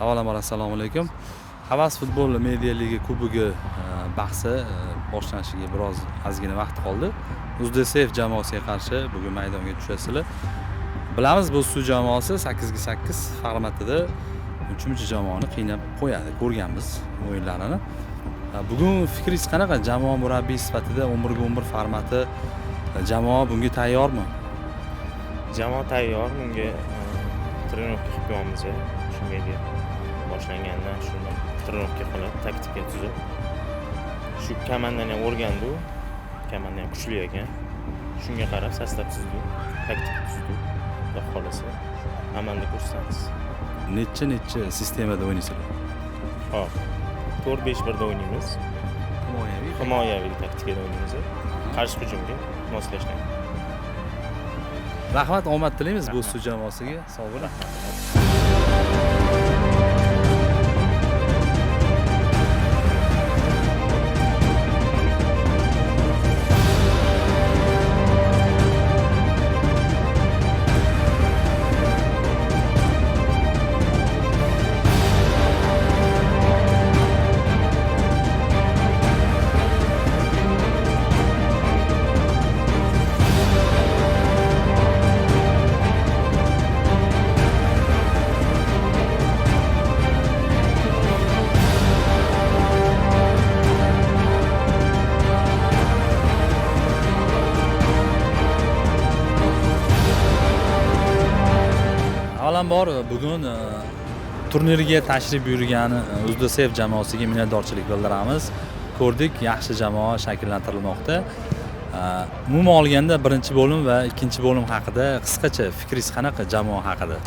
Avvalambor assalomu alaykum. Havas futbol media ligi kubogi bahsi boshlanishiga biroz ozgina vaqt qoldi. UzDSF jamoasiga qarshi bugun maydonga tushasizlar. Bilamiz, bu Suv jamoasi 8 ga 8 formatida uchinchi jamoani qiynab qo'yadi. Ko'rganmiz o'yinlarini. Bugun fikringiz qanaqa? Jamoa murabbiy sifatida 11 ga 11 formati jamoa bunga tayyormi? Jamoa tayyor, bunga trenovka qilib qo'yamiz. Shunga boshlangandan shuni trenovka qilib, taktika tuzib, shu komandani ham o'rgandi, komanda ham kuchli ekan. Shunga qarab sostav tuzdi, taktika tuzdi. Xudo xolasa amalda ko'rsatamiz. Necha sistemada o'ynaysizlar? Hop. 4-5-1 da o'ynaymiz. Himoyaviy taktikada o'ynaymiz. Qarshi hujumga moslashgan. Rahmat, omad tilaymiz bu Suv jamoasiga. Sog' bo'ling. Avvalambor bugun turnirga tashrif buyurgani UzDSF jamoasiga minnatdorchilik bildiramiz. Ko'rdik, yaxshi jamoa shakllantirilmoqda. Umuman olganda birinchi bo'lim va ikkinchi bo'lim haqida qisqacha fikringiz qanaqa jamoa haqida?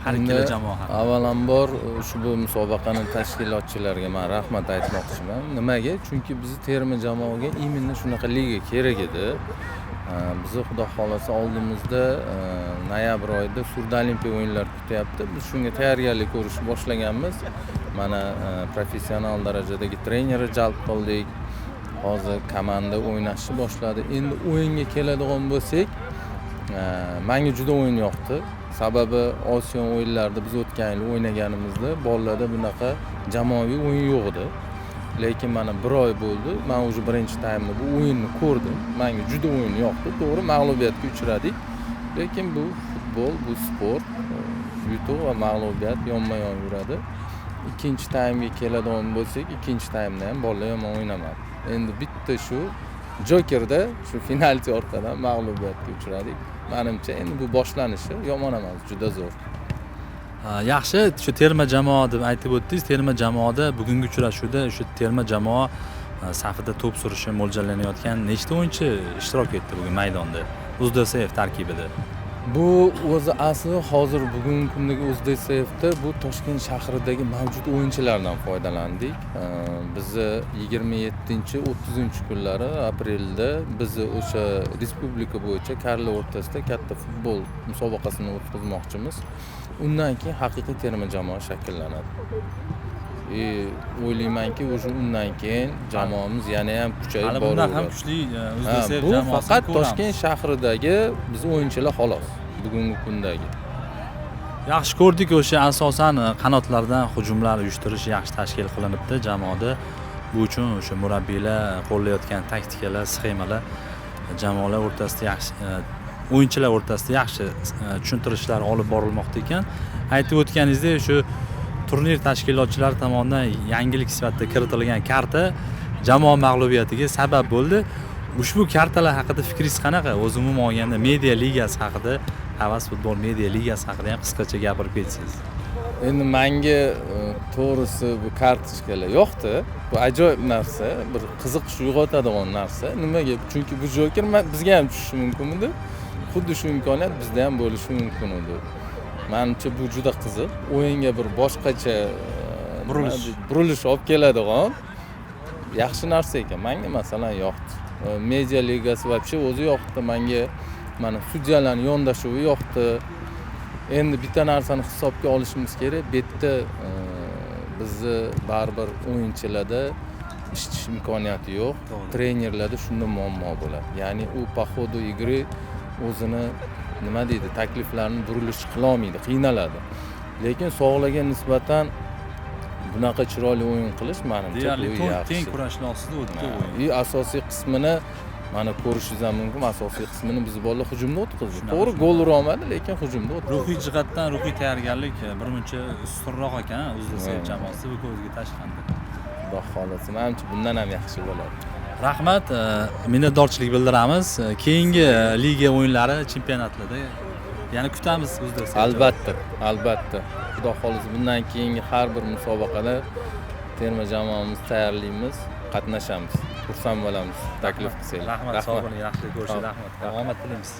Har ikkala jamoa haqida. Avvalambor ushbu musobaqaning tashkilotchilariga men rahmat aytmoqchiman. Nimaga? Chunki bizni terma jamoaga именно shunaqa liga kerak edi. Bizni xudo xolasa oldimizda noyabr oyida Surda Olimpiya o'yinlari kutyapti. Biz shunga tayyorgarlik ko'rishni boshlaganmiz. Mana professional darajadagi trenerni jalb qildik. Hozir komanda o'ynashni boshladi. Endi o'yinga keladigan bo'lsak, menga juda o'yin yoqdi. Sababi Osiyo o'yinlarida biz o'tgan yil o'ynaganimizda bolalarda bunaqa jamoaviy o'yin yo'q edi. Lekin mana 1 oy bo'ldi. Men o'zi birinchi taymda bu o'yinni ko'rdim. Menga juda o'yin yoqdi. To'g'ri, mag'lubiyatga uchradik. Lekin bu futbol, bu sport, yutuq va mag'lubiyat yonma-yon yuradi. Ikkinchi taymga keladigan bo'lsak, ikkinchi taymda ham bolalar yomon o'ynamadi. Endi bitta shu Jokerda, shu penalti orqadan mag'lubiyatga uchradik. Menimcha endi bu boshlanishi yomon emas, juda zo'r. Yaxshi, shu terma jamoa deb aytib o'tdingiz. Terma jamoada bugungi uchrashuvda shu terma jamoa safida to'p surishi mo'ljallanayotgan nechta o'yinchi ishtirok etdi bugun maydonda UzDSF tarkibida? Bu o'zi asli hozir bugungi kundagi UzDSFda bu Toshkent shahridagi mavjud o'yinchilardan foydalandik. Bizni 27-30 kunlari aprelda biz o'sha respublika bo'yicha Karla o'rtasida katta futbol musobaqasini o'tkazmoqchimiz. Undan keyin haqiqiy terma jamoa shakllanadi. O'ylaymanki, o'sha undan keyin jamoamiz yana ham kuchayib boradi. Bundan ham kuchli UzDSF bu jamoasi. Faqat Toshkent shahridagi biz o'yinchilar xolos bugungi kundagi. Yaxshi ko'rdik, o'sha asosan qanotlardan hujumlar uyushtirish yaxshi tashkil qilinibdi jamoada. Bu uchun o'sha murabbiylar qo'llayotgan taktikalar, sxemalar jamoalar o'rtasida yaxshi o'yinchilar o'rtasida yaxshi tushuntirishlar olib borilmoqda ekan. Aytib o'tganingizdek, shu turnir tashkilotchilari tomonidan yangilik sifatida kiritilgan karta jamoa mag'lubiyatiga sabab bo'ldi. Ushbu kartalar haqida fikringiz qanaqa? O'zi umuman olganda media ligasi haqida, Havas futbol media ligasi haqida ham qisqacha gapirib ketsangiz. Endi menga to'g'risi bu kartochkalar yo'qdi. Bu ajoyib narsa, bir qiziqish uyg'otadigan narsa. Nimaga? Chunki bu Joker bizga ham tushishi mumkin edi. Xuddi shu imkoniyat bizda ham bo'lishi mumkin edi. Menimcha bu juda qiziq. O'yinga bir boshqacha burilish olib keladigan yaxshi narsa ekan. Menga masalan yoqdi. Media ligasi вообще o'zi yoqdi menga. Mana sudyalarning yondashuvi yoqdi. Endi bitta narsani hisobga olishimiz kerak. Bu yerda bizni baribir o'yinchilarda ishlash imkoniyati yo'q. Trenerlarda shunda muammo bo'ladi. Ya'ni u по ходу игры o'zini nima deydi, takliflarni burilish qila olmaydi, qiynaladi. lekin sog'lig'iga nisbatan bunaqa chiroyli o'yin qilish menimcha deyarli bu teng yaxshi. kurashlar ostida o'tdi o'yin. И asosiy qismini mana ko'rishingiz ham mumkin, asosiy qismini biz bolalar hujumda o'tkazdi. Shunaqa, To'g'ri shunaqa. gol ura olmadi, lekin hujumda o'tkazdi. Ruhiy jihatdan ruhiy tayyorgarlik birmuncha ustunroq ekan O'zbekiston Hmm. jamoasi bu ko'zga tashlandi. Xudo xolasa, menimcha bundan ham yaxshi bo'ladi. Rahmat, minnatdorchilik bildiramiz. Keyingi liga o'yinlari, chempionatlarda yana kutamiz O'zbekiston. Albatta, albatta. Xudo xolasa bundan keyingi har bir musobaqada terma jamoamiz tayyorlaymiz, qatnashamiz. Xursand bo'lamiz taklif qilsangiz. Rahmat, sog' bo'ling, yaxshi ko'rishib rahmat. Omad tilaymiz.